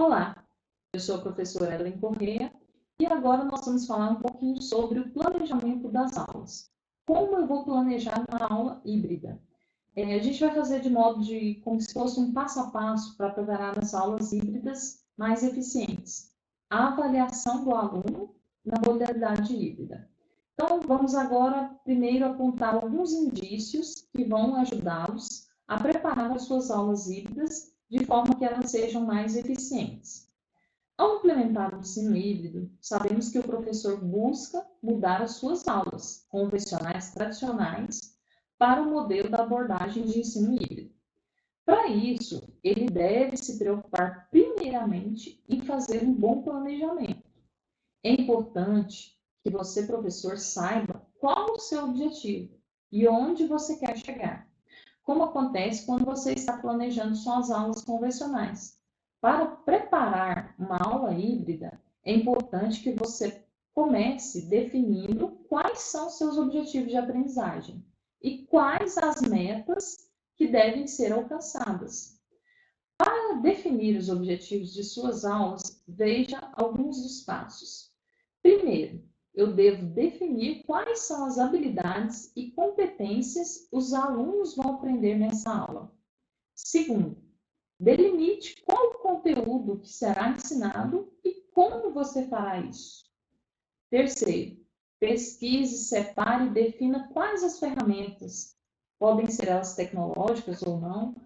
Olá, eu sou a professora Ellen Corrêa e agora nós vamos falar um pouquinho sobre o planejamento das aulas. Como eu vou planejar uma aula híbrida? A gente vai fazer de modo como se fosse um passo a passo para preparar as aulas híbridas mais eficientes. A avaliação do aluno na modalidade híbrida. Então, vamos agora primeiro apontar alguns indícios que vão ajudá-los a preparar as suas aulas híbridas de forma que elas sejam mais eficientes. Ao implementar o ensino híbrido, sabemos que o professor busca mudar as suas aulas convencionais tradicionais para o modelo da abordagem de ensino híbrido. Para isso, ele deve se preocupar primeiramente em fazer um bom planejamento. É importante que você, professor, saiba qual o seu objetivo e onde você quer chegar, como acontece quando você está planejando suas aulas convencionais. Para preparar uma aula híbrida, é importante que você comece definindo quais são seus objetivos de aprendizagem e quais as metas que devem ser alcançadas. Para definir os objetivos de suas aulas, veja alguns dos passos. Primeiro, eu devo definir quais são as habilidades e competências os alunos vão aprender nessa aula. Segundo, delimite qual o conteúdo que será ensinado e como você fará isso. Terceiro, pesquise, separe e defina quais as ferramentas, podem ser elas tecnológicas ou não,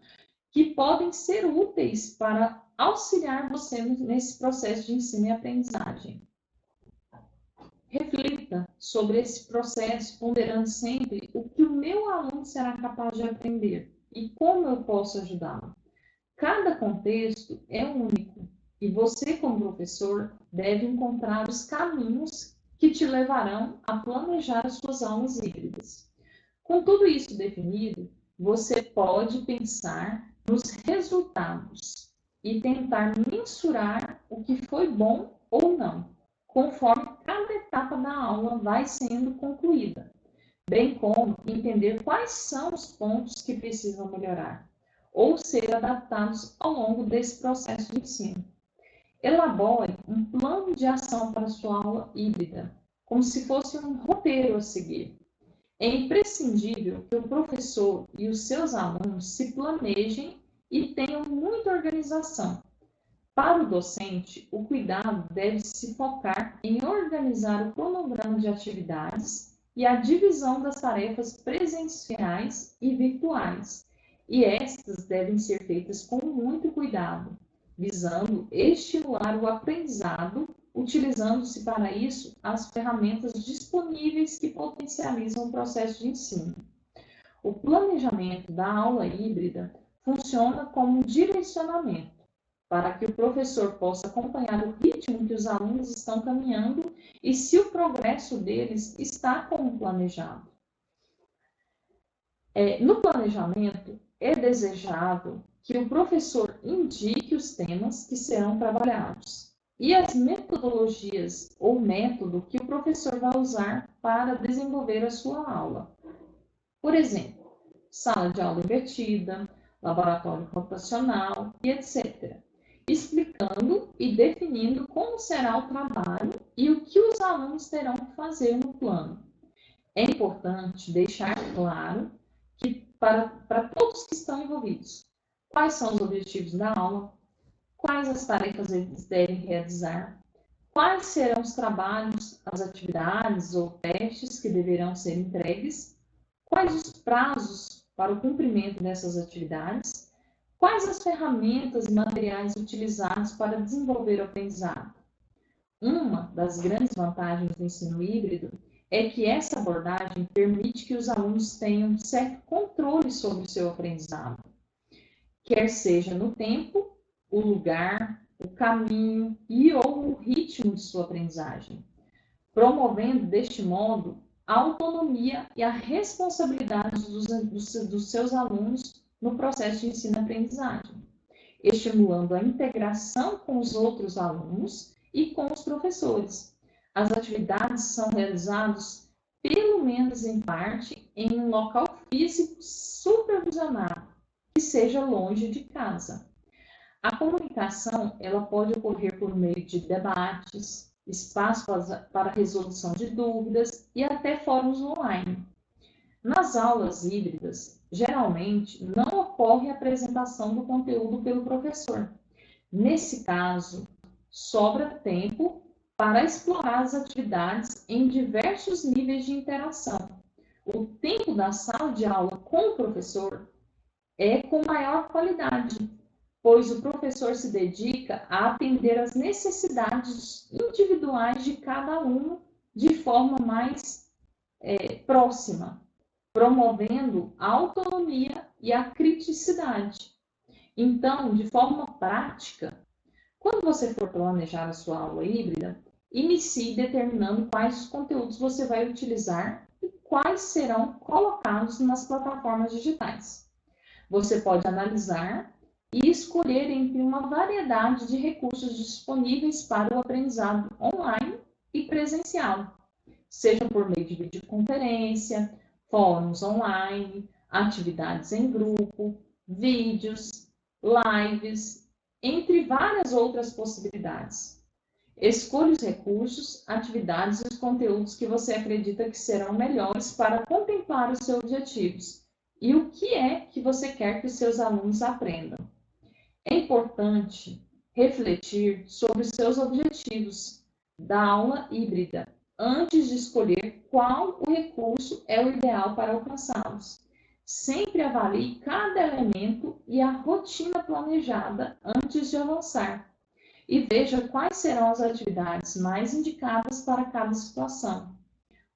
que podem ser úteis para auxiliar você nesse processo de ensino e aprendizagem. Reflita sobre esse processo, ponderando sempre o que o meu aluno será capaz de aprender e como eu posso ajudá-lo. Cada contexto é único e você, como professor, deve encontrar os caminhos que te levarão a planejar as suas aulas híbridas. Com tudo isso definido, você pode pensar nos resultados e tentar mensurar o que foi bom ou não, conforme cada etapa da aula vai sendo concluída, bem como entender quais são os pontos que precisam melhorar ou ser adaptados ao longo desse processo de ensino. Elabore um plano de ação para a sua aula híbrida, como se fosse um roteiro a seguir. É imprescindível que o professor e os seus alunos se planejem e tenham muita organização. Para o docente, o cuidado deve se focar em organizar o cronograma de atividades e a divisão das tarefas presenciais e virtuais. E estas devem ser feitas com muito cuidado, visando estimular o aprendizado, utilizando-se para isso as ferramentas disponíveis que potencializam o processo de ensino. O planejamento da aula híbrida funciona como um direcionamento para que o professor possa acompanhar o ritmo que os alunos estão caminhando e se o progresso deles está como planejado. No planejamento, é desejável que o professor indique os temas que serão trabalhados e as metodologias ou método que o professor vai usar para desenvolver a sua aula. Por exemplo, sala de aula invertida, laboratório rotacional e etc. Explicando e definindo como será o trabalho e o que os alunos terão que fazer no plano. É importante deixar claro que para todos que estão envolvidos, quais são os objetivos da aula, quais as tarefas eles devem realizar, quais serão os trabalhos, as atividades ou testes que deverão ser entregues, quais os prazos para o cumprimento dessas atividades, quais as ferramentas e materiais utilizados para desenvolver o aprendizado. Uma das grandes vantagens do ensino híbrido é que essa abordagem permite que os alunos tenham certo controle sobre o seu aprendizado, quer seja no tempo, o lugar, o caminho e ou o ritmo de sua aprendizagem, promovendo deste modo a autonomia e a responsabilidade dos seus alunos no processo de ensino-aprendizagem, estimulando a integração com os outros alunos e com os professores. As atividades são realizadas, pelo menos em parte, em um local físico supervisionado, que seja longe de casa. A comunicação, ela pode ocorrer por meio de debates, espaço para resolução de dúvidas e até fóruns online. Nas aulas híbridas, geralmente não ocorre a apresentação do conteúdo pelo professor. Nesse caso, sobra tempo para explorar as atividades em diversos níveis de interação. O tempo da sala de aula com o professor é com maior qualidade, pois o professor se dedica a atender às necessidades individuais de cada aluno de forma mais próxima, promovendo a autonomia e a criticidade. Então, de forma prática, quando você for planejar a sua aula híbrida, inicie determinando quais os conteúdos você vai utilizar e quais serão colocados nas plataformas digitais. Você pode analisar e escolher entre uma variedade de recursos disponíveis para o aprendizado online e presencial, seja por meio de videoconferência, fóruns online, atividades em grupo, vídeos, lives, entre várias outras possibilidades. Escolha os recursos, atividades e os conteúdos que você acredita que serão melhores para contemplar os seus objetivos e o que é que você quer que os seus alunos aprendam. É importante refletir sobre os seus objetivos da aula híbrida antes de escolher qual o recurso é o ideal para alcançá-los. Sempre avalie cada elemento e a rotina planejada antes de avançar e veja quais serão as atividades mais indicadas para cada situação.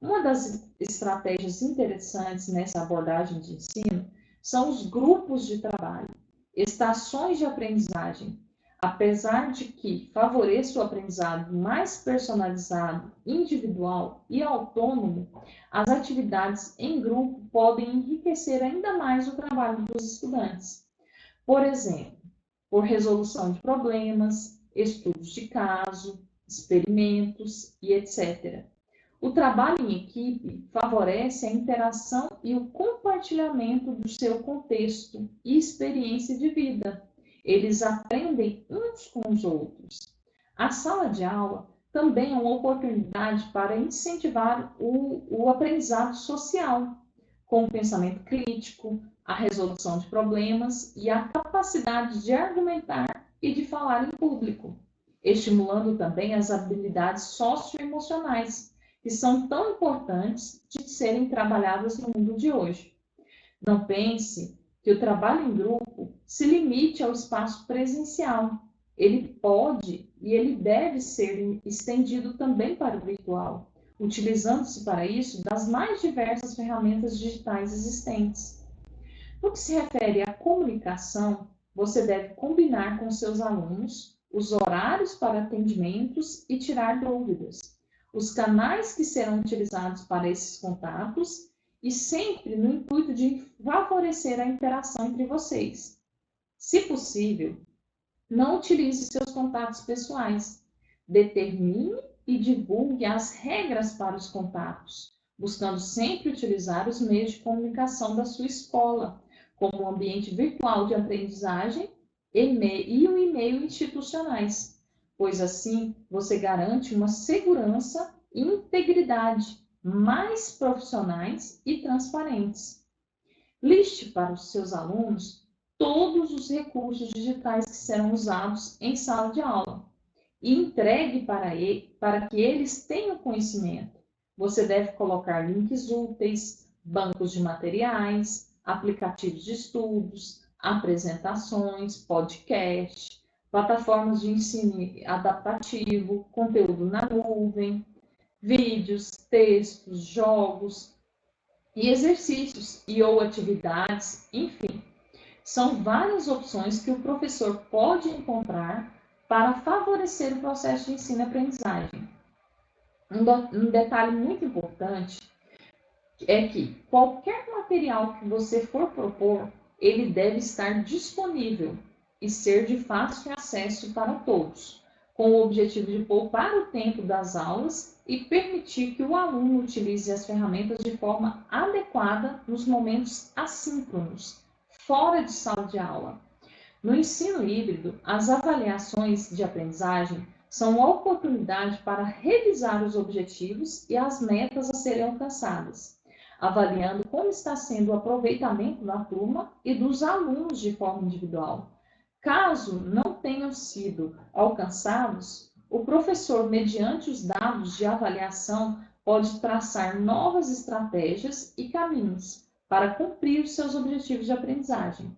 Uma das estratégias interessantes nessa abordagem de ensino são os grupos de trabalho, estações de aprendizagem. Apesar de que favoreça o aprendizado mais personalizado, individual e autônomo, as atividades em grupo podem enriquecer ainda mais o trabalho dos estudantes. Por exemplo, por resolução de problemas, estudos de caso, experimentos e etc. O trabalho em equipe favorece a interação e o compartilhamento do seu contexto e experiência de vida. Eles aprendem uns com os outros. A sala de aula também é uma oportunidade para incentivar o aprendizado social, com o pensamento crítico, a resolução de problemas e a capacidade de argumentar e de falar em público, estimulando também as habilidades socioemocionais, que são tão importantes de serem trabalhadas no mundo de hoje. Não pense que o trabalho em grupo se limite ao espaço presencial. Ele pode e ele deve ser estendido também para o virtual, utilizando-se para isso das mais diversas ferramentas digitais existentes. No que se refere à comunicação, você deve combinar com seus alunos os horários para atendimentos e tirar dúvidas, os canais que serão utilizados para esses contatos e sempre no intuito de favorecer a interação entre vocês. Se possível, não utilize seus contatos pessoais. Determine e divulgue as regras para os contatos, buscando sempre utilizar os meios de comunicação da sua escola, como o ambiente virtual de aprendizagem e o e-mail institucionais, pois assim você garante uma segurança e integridade mais profissionais e transparentes. Liste para os seus alunos todos os recursos digitais que serão usados em sala de aula e entregue para que eles tenham conhecimento. Você deve colocar links úteis, bancos de materiais, aplicativos de estudos, apresentações, podcast, plataformas de ensino adaptativo, conteúdo na nuvem, vídeos, textos, jogos e exercícios e ou atividades, enfim. São várias opções que o professor pode encontrar para favorecer o processo de ensino-aprendizagem. Um detalhe muito importante é que qualquer material que você for propor, ele deve estar disponível e ser de fácil acesso para todos, com o objetivo de poupar o tempo das aulas e permitir que o aluno utilize as ferramentas de forma adequada nos momentos assíncronos, fora de sala de aula. No ensino híbrido, as avaliações de aprendizagem são uma oportunidade para revisar os objetivos e as metas a serem alcançadas, avaliando como está sendo o aproveitamento da turma e dos alunos de forma individual. Caso não tenham sido alcançados, o professor, mediante os dados de avaliação, pode traçar novas estratégias e caminhos para cumprir os seus objetivos de aprendizagem.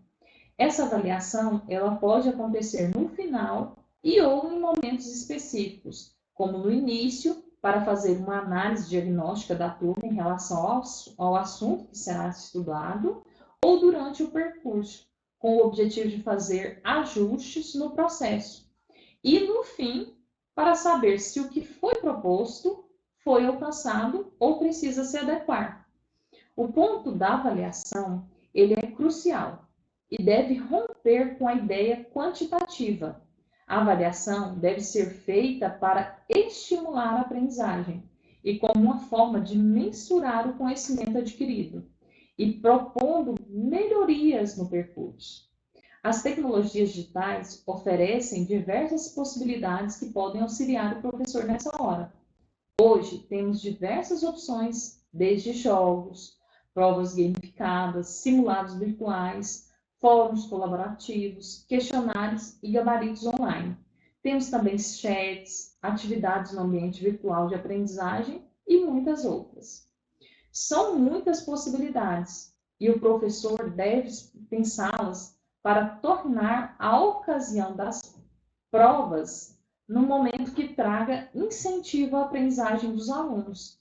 Essa avaliação, ela pode acontecer no final e ou em momentos específicos, como no início, para fazer uma análise diagnóstica da turma em relação ao assunto que será estudado, ou durante o percurso, com o objetivo de fazer ajustes no processo. E no fim, para saber se o que foi proposto foi alcançado ou precisa se adequar. O ponto da avaliação, ele é crucial e deve romper com a ideia quantitativa. A avaliação deve ser feita para estimular a aprendizagem e como uma forma de mensurar o conhecimento adquirido e propondo melhorias no percurso. As tecnologias digitais oferecem diversas possibilidades que podem auxiliar o professor nessa hora. Hoje temos diversas opções, desde jogos, provas gamificadas, simulados virtuais, fóruns colaborativos, questionários e gabaritos online. Temos também chats, atividades no ambiente virtual de aprendizagem e muitas outras. São muitas possibilidades e o professor deve pensá-las para tornar a ocasião das provas no momento que traga incentivo à aprendizagem dos alunos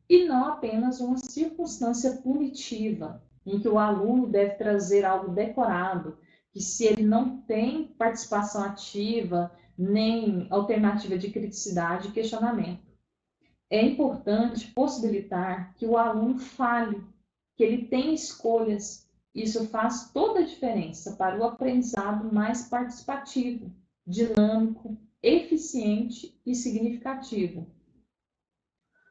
e não apenas uma circunstância punitiva, em que o aluno deve trazer algo decorado, que se ele não tem participação ativa, nem alternativa de criticidade e questionamento. É importante possibilitar que o aluno fale, que ele tenha escolhas. Isso faz toda a diferença para o aprendizado mais participativo, dinâmico, eficiente e significativo.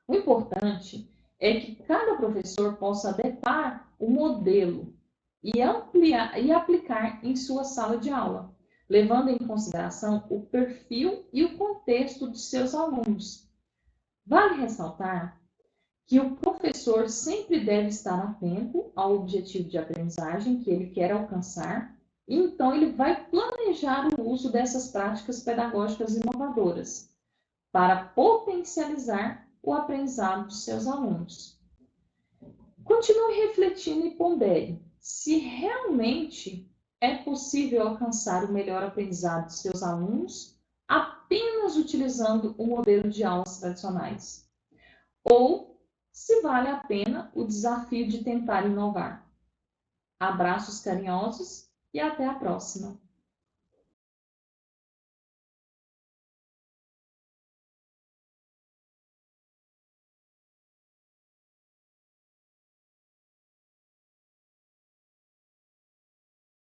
O importante é que cada professor possa adequar o modelo e ampliar e aplicar em sua sala de aula, levando em consideração o perfil e o contexto de seus alunos. Vale ressaltar que o professor sempre deve estar atento ao objetivo de aprendizagem que ele quer alcançar, e então ele vai planejar o uso dessas práticas pedagógicas inovadoras para potencializar o aprendizado dos seus alunos. Continue refletindo e pondere se realmente é possível alcançar o melhor aprendizado dos seus alunos apenas utilizando o modelo de aulas tradicionais, ou se vale a pena o desafio de tentar inovar. Abraços carinhosos e até a próxima!